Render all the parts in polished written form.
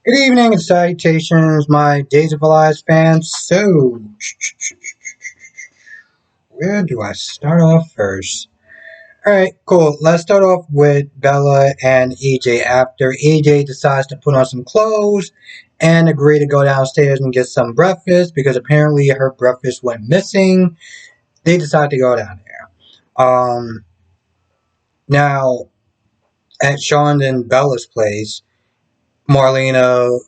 Good evening and salutations, my Days of Our Lives fans. So, where do I start off first? Alright, cool. Let's start off with Bella and EJ after EJ decides to put on some clothes and agree to go downstairs and get some breakfast because apparently her breakfast went missing. They decide to go down there. Now, at Sean and Bella's place, Marlena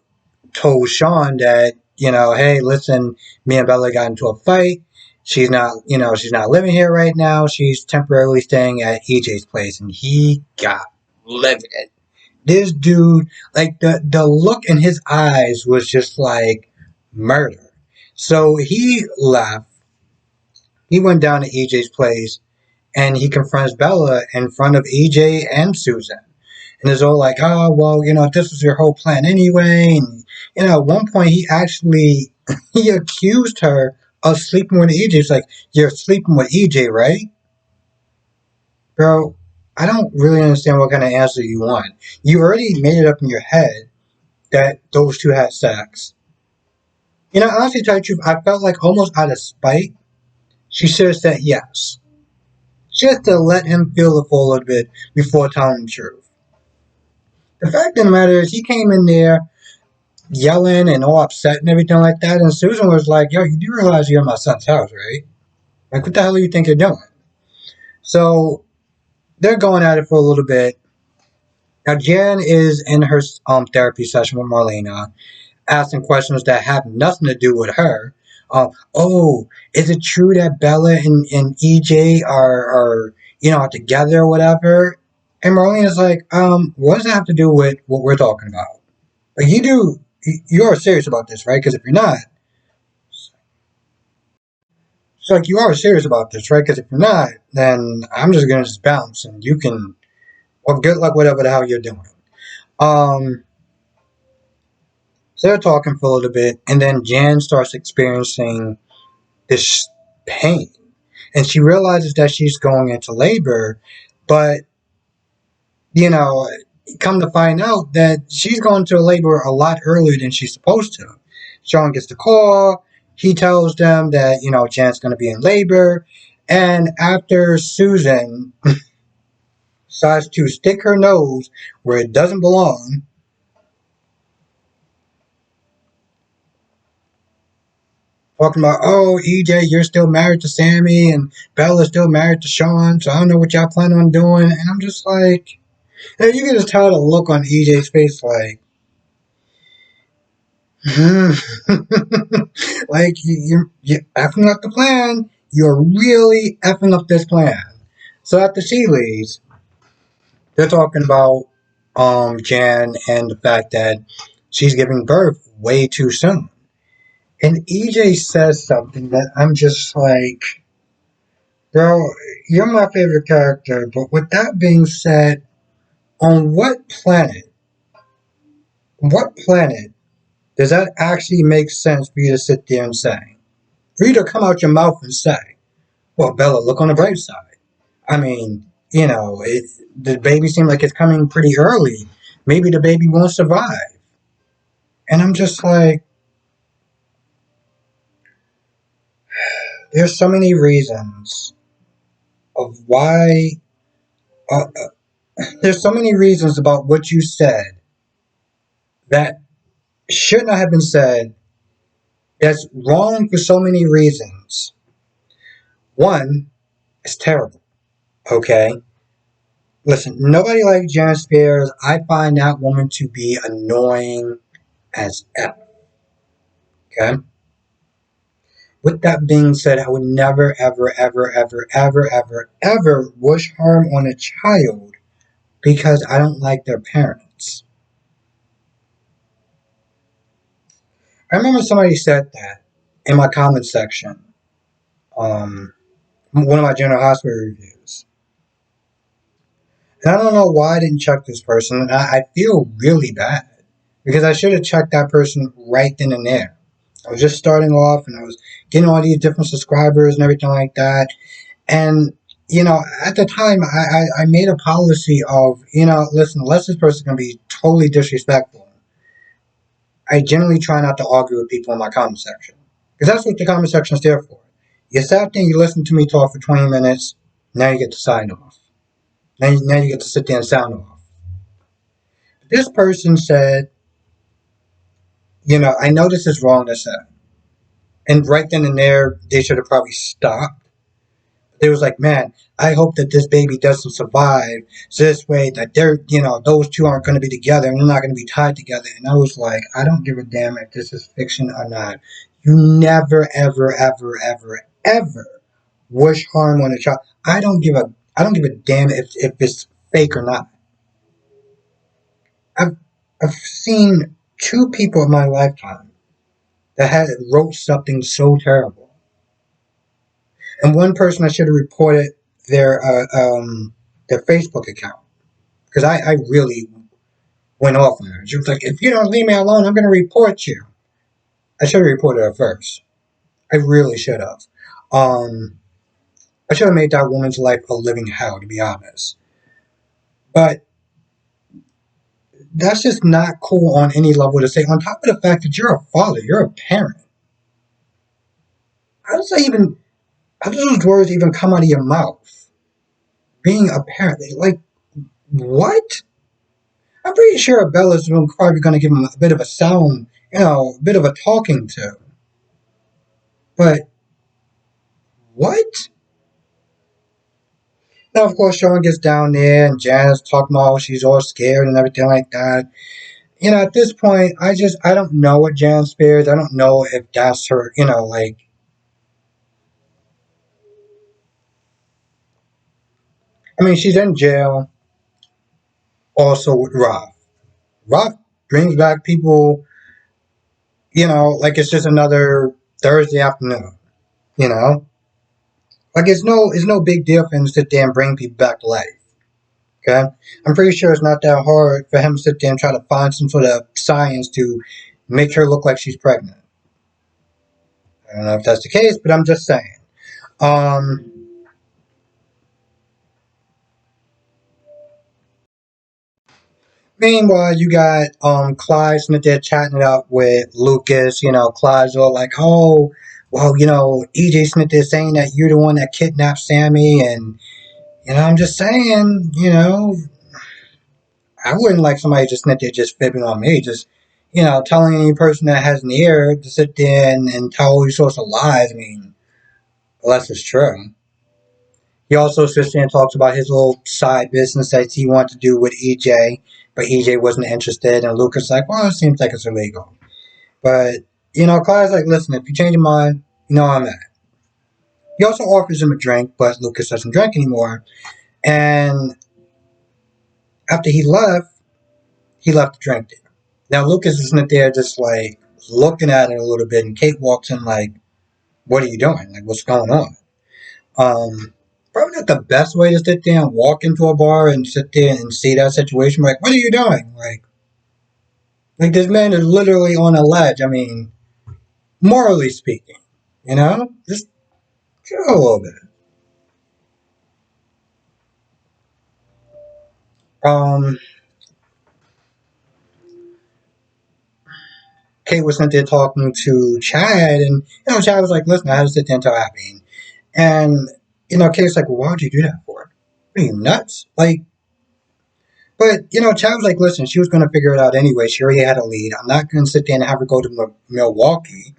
told Sean that, hey, listen, me and Bella got into a fight. She's not living here right now. She's temporarily staying at EJ's place. And he got livid. This dude, like, the look in his eyes was just like murder. So he left. He went down to EJ's place and he confronts Bella in front of EJ and Susan. And it's all like, oh, well, this was your whole plan anyway. And, at one point he actually, he accused her of sleeping with EJ. It's like, you're sleeping with EJ, right? Bro, I don't really understand what kind of answer you want. You already made it up in your head that those two had sex. Honestly, to tell you the truth, I felt like almost out of spite, she should have said yes. Just to let him feel it for a little bit before telling the truth. The fact of the matter is, he came in there yelling and all upset and everything like that. And Susan was like, yo, you do realize you're in my son's house, right? Like, what the hell do you think you're doing? So they're going at it for a little bit. Now, Jan is in her therapy session with Marlena, asking questions that have nothing to do with her. Oh, is it true that Bella and EJ are together or whatever? And Marlena's like, what does that have to do with what we're talking about? Like, you're serious about this, right? Because if you're not, it's like, you are serious about this, right? Because if you're not, then I'm just gonna just bounce, and you can, well, good luck, whatever the hell you're doing. Um, so they're talking for a little bit, and then Jan starts experiencing this pain, and she realizes that she's going into labor, but you know, come to find out that she's going to labor a lot earlier than she's supposed to. Sean gets the call. He tells them that, Jan's going to be in labor. And after Susan decides to stick her nose where it doesn't belong, talking about, oh, EJ, you're still married to Sammy, and Bella's still married to Sean, so I don't know what y'all plan on doing. And I'm just like, and you can just tell the look on EJ's face, like, like you're effing up the plan. You're really effing up this plan. So after she leaves, they're talking about Jan and the fact that she's giving birth way too soon. And EJ says something that I'm just like, bro, you're my favorite character, but with that being said, on what planet does that actually make sense for you to sit there and say? For you to come out your mouth and say, well, Bella, look on the bright side. I mean, the baby seems like it's coming pretty early. Maybe the baby won't survive. And I'm just like, there's so many reasons of why. There's so many reasons about what you said that should not have been said. That's wrong for so many reasons. One, it's terrible. Okay, listen. Nobody likes Jan Spears. I find that woman to be annoying as F. Okay. With that being said, I would never, ever, ever, ever, ever, ever, ever wish harm on a child because I don't like their parents. I remember somebody said that in my comment section, um, one of my General Hospital reviews. And I don't know why I didn't check this person. And I feel really bad because I should have checked that person right then and there. I was just starting off and I was getting all these different subscribers and everything like that. And, at the time, I made a policy of, listen, unless this person can be totally disrespectful, I generally try not to argue with people in my comment section. Because that's what the comment section is there for. You sat there and you listened to me talk for 20 minutes, now you get to sign off. Now you get to sit there and sound off. This person said, I know this is wrong to say. And right then and there, they should have probably stopped. They was like, man, I hope that this baby doesn't survive. So this way that those two aren't going to be together and they're not going to be tied together. And I was like, I don't give a damn if this is fiction or not. You never, ever, ever, ever, ever wish harm on a child. I don't give a damn if it's fake or not. I've, I've seen two people in my lifetime that had wrote something so terrible. And one person I should have reported their their Facebook account because I really went off on her. She was like, "If you don't leave me alone, I'm going to report you." I should have reported her first. I really should have. Um, I should have made that woman's life a living hell, to be honest. But that's just not cool on any level to say. On top of the fact that you're a father, you're a parent. How does that even? How do those words even come out of your mouth? Being a parent, like what? I'm pretty sure Bella's probably going to give him a bit of a sound, a bit of a talking to. But what? Now, of course, Sean gets down there and Janice talking about she's all scared and everything like that. At this point, I don't know what Janice fears. I don't know if that's her, I mean, she's in jail also with Rob. Rob brings back people, like it's just another Thursday afternoon, you know? Like it's no big deal for him to sit there and bring people back to life. Okay? I'm pretty sure it's not that hard for him to sit there and try to find some sort of science to make her look like she's pregnant. I don't know if that's the case, but I'm just saying. Um, Meanwhile, you got Clyde sitting there chatting it up with Lucas. Clyde's all like, "Oh, well, EJ sitting there saying that you're the one that kidnapped Sammy," and I'm just saying, I wouldn't like somebody just sitting there just fibbing on me, just telling any person that has an ear to sit there and tell all these sorts of lies. I mean, unless it's true. He also sits there and talks about his little side business that he wanted to do with EJ, but EJ wasn't interested. And Lucas like, well, it seems like it's illegal. But Clyde's like, listen, if you change your mind, I'm at. He also offers him a drink, but Lucas doesn't drink anymore. And after he left the drink there. Now Lucas is not there, just like looking at it a little bit, and Kate walks in like, "What are you doing? Like, what's going on?" Probably not the best way to sit there and walk into a bar and sit there and see that situation. Like, what are you doing? Like this man is literally on a ledge. I mean, morally speaking, just chill a little bit. Um, Kate was sitting there talking to Chad, and Chad was like, "Listen, I had to sit there and tell Abby." And Kate's like, "Well, why would you do that for? Are you nuts?" Like, but Chad was like, "Listen, she was going to figure it out anyway. She already had a lead. I'm not going to sit there and have her go to Milwaukee.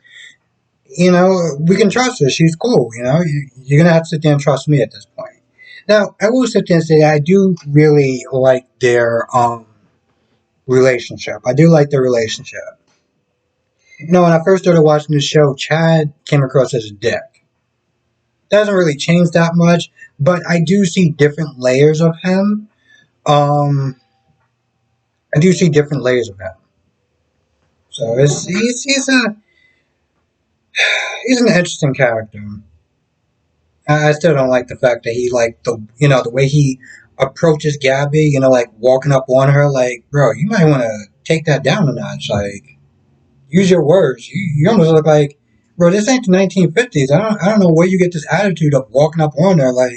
We can trust her. She's cool. You're going to have to sit there and trust me at this point." Now, I will sit there and say I do really like their relationship. I do like their relationship. When I first started watching the show, Chad came across as a dick. Doesn't really change that much, but I do see different layers of him. Um, I do see different layers of him. So he's an interesting character. I still don't like the fact that he like the way he approaches Gabby. Like walking up on her. Like, bro, you might want to take that down a notch. Like, use your words. You almost look like, bro, this ain't the 1950s. I don't know where you get this attitude of walking up on her like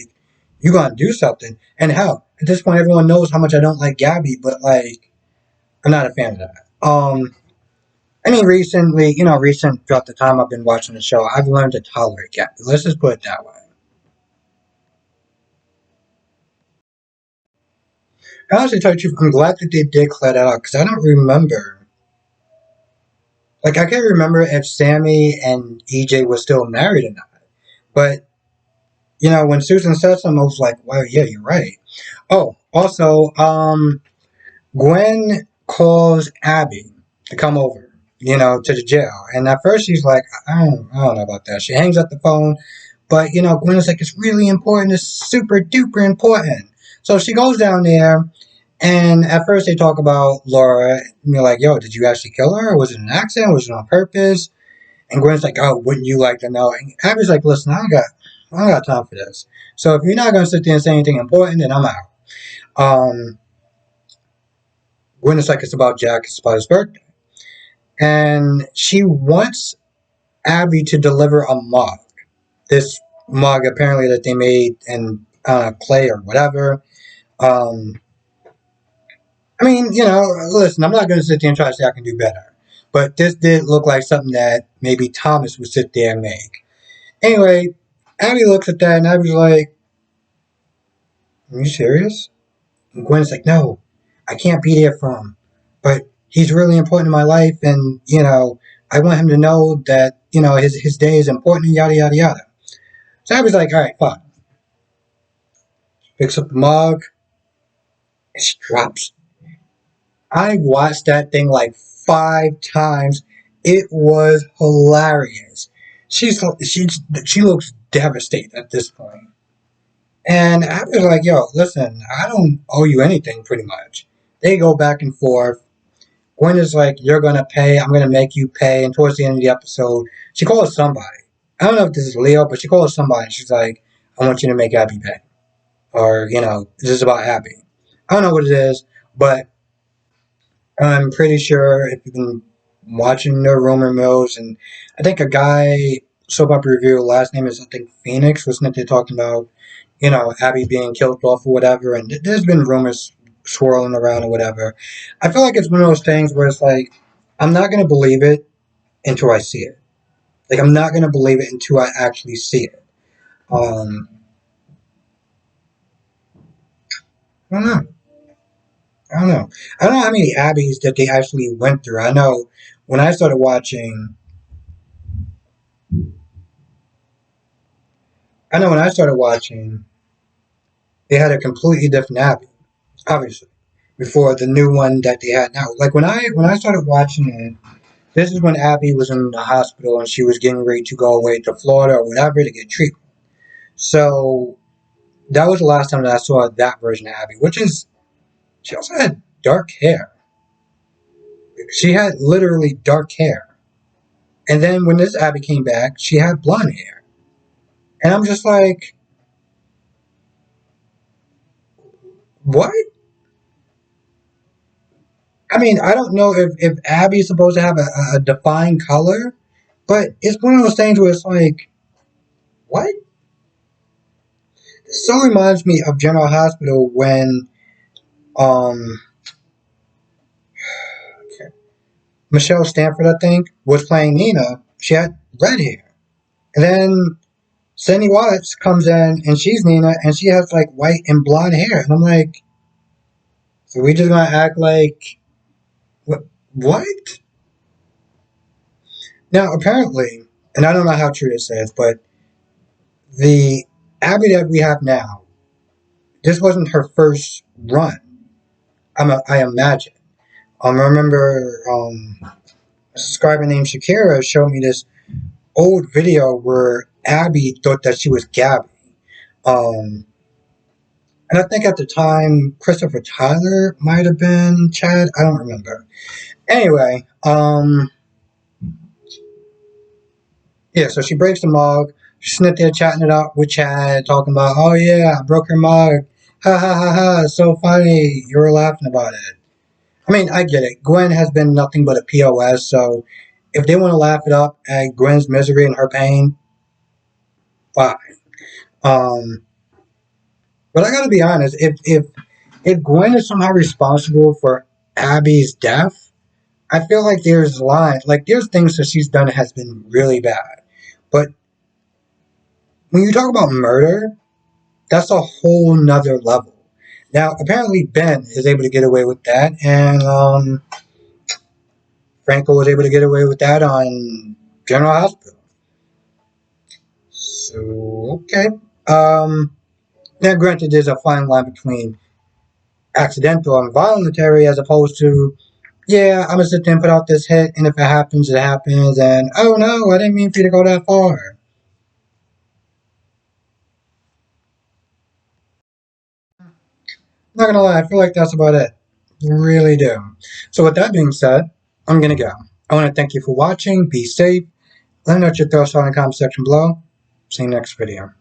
you gonna do something. And hell, at this point, everyone knows how much I don't like Gabby, but like, I'm not a fan of that. I mean, recently, recent throughout the time I've been watching the show, I've learned to tolerate Gabby. Let's just put it that way. I honestly tell you the truth, I'm glad that they did clear that up because I don't remember. Like, I can't remember if Sammy and EJ were still married or not. But, when Susan said something, I was like, well, yeah, you're right. Oh, also, Gwen calls Abby to come over, to the jail. And at first she's like, I don't know about that. She hangs up the phone. But, Gwen is like, it's really important. It's super duper important. So she goes down there. And at first they talk about Laura. And you're like, yo, did you actually kill her? Was it an accident? Was it on purpose? And Gwen's like, oh, wouldn't you like to know? And Abby's like, listen, I don't got time for this. So if you're not going to sit there and say anything important, then I'm out. Um, Gwen is like, it's about Jack. It's about his birthday. And she wants Abby to deliver a mug. This mug, apparently, that they made in clay or whatever. Um, I mean, listen, I'm not going to sit there and try to say I can do better. But this did look like something that maybe Thomas would sit there and make. Anyway, Abby looks at that and Abby's like, are you serious? And Gwen's like, no, I can't be there for him. But he's really important in my life and, I want him to know that, his day is important and yada, yada, yada. So Abby's like, all right, fine. Picks up the mug and she drops. I watched that thing like 5 times. It was hilarious. She looks devastated at this point. And I was like, yo, listen, I don't owe you anything pretty much. They go back and forth. Gwen is like, you're going to pay. I'm going to make you pay. And towards the end of the episode, she calls somebody. I don't know if this is Leo, but she calls somebody. She's like, I want you to make Abby pay. Or, this is about Abby. I don't know what it is, but I'm pretty sure if you've been watching the rumor mills, and I think a guy, soap opera review, last name is, I think, Phoenix, wasn't it? They're talking about, Abby being killed off or whatever, and there's been rumors swirling around or whatever. I feel like it's one of those things where it's like, I'm not going to believe it until I see it. Like, I'm not going to believe it until I actually see it. Um, I don't know. I don't know. I don't know how many Abbeys that they actually went through. When I started watching, I know when I started watching, they had a completely different Abbey, obviously, before the new one that they had now. Like when I started watching it, this is when Abby was in the hospital and she was getting ready to go away to Florida or whatever to get treatment. So that was the last time that I saw that version of Abby, which is she also had dark hair. She had literally dark hair. And then when this Abby came back, she had blonde hair. And I'm just like, what? I mean, I don't know if Abby is supposed to have a defined color, but it's one of those things where it's like, what? This so reminds me of General Hospital when um Michelle Stanford, I think, was playing Nina. She had red hair. And then Sandy Watts comes in and she's Nina and she has like white and blonde hair. And I'm like, so we just gonna act like what? What? Now apparently, and I don't know how true this is, but the Abby that we have now, this wasn't her first run. I imagine. I remember a subscriber named Shakira showed me this old video where Abby thought that she was Gabby. Um, and I think at the time Christopher Tyler might have been Chad. I don't remember. Anyway, yeah, so she breaks the mug. She's sitting there chatting it up with Chad, talking about, oh yeah, I broke her mug. Ha ha ha ha, it's so funny. You were laughing about it. I mean, I get it. Gwen has been nothing but a POS, so if they want to laugh it up at Gwen's misery and her pain, fine. Um, but I gotta be honest, if Gwen is somehow responsible for Abby's death, I feel like there's lines, like there's things that she's done that has been really bad. But when you talk about murder, that's a whole nother level. Now, apparently Ben is able to get away with that, and Franco was able to get away with that on General Hospital. So, okay. Now, granted, there's a fine line between accidental and voluntary as opposed to, yeah, I'm gonna sit there and put out this hit, and if it happens, it happens, and oh no, I didn't mean for you to go that far. Not gonna lie, I feel like that's about it. Really do. So, with that being said, I'm gonna go. I want to thank you for watching. Be safe. Let me know what your thoughts are in the comment section below. See you next video.